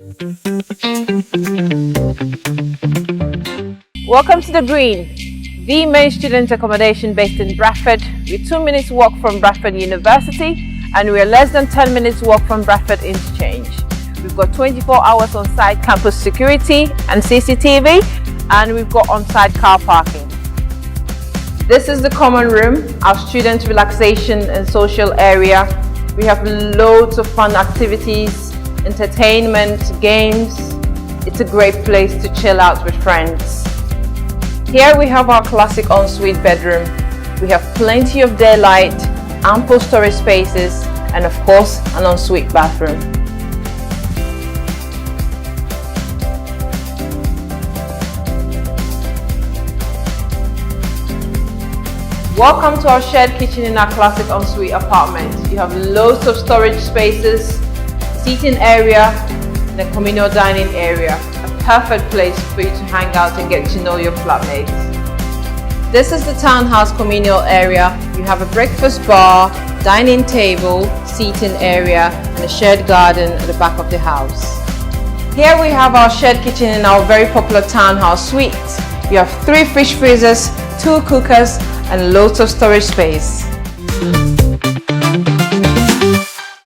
Welcome to the Green, the main student accommodation based in Bradford. We're 2 minutes walk from Bradford University and we're less than 10 minutes walk from Bradford Interchange. We've got 24 hours on-site campus security and CCTV, and we've got on-site car parking. This is the common room, our student relaxation and social area. We have loads of fun activities, entertainment, games. It's a great place to chill out with friends. Here we have our classic ensuite bedroom. We have plenty of daylight, ample storage spaces, and of course an ensuite bathroom. Welcome to our shared kitchen in our classic ensuite apartment. You have loads of storage spaces, seating area, and a communal dining area. A perfect place for you to hang out and get to know your flatmates. This is the Townhouse Communal area. You have a breakfast bar, dining table, seating area, and a shared garden at the back of the house. Here we have our shared kitchen in our very popular Townhouse suite. You have 3 fish freezers, 2 cookers, and loads of storage space.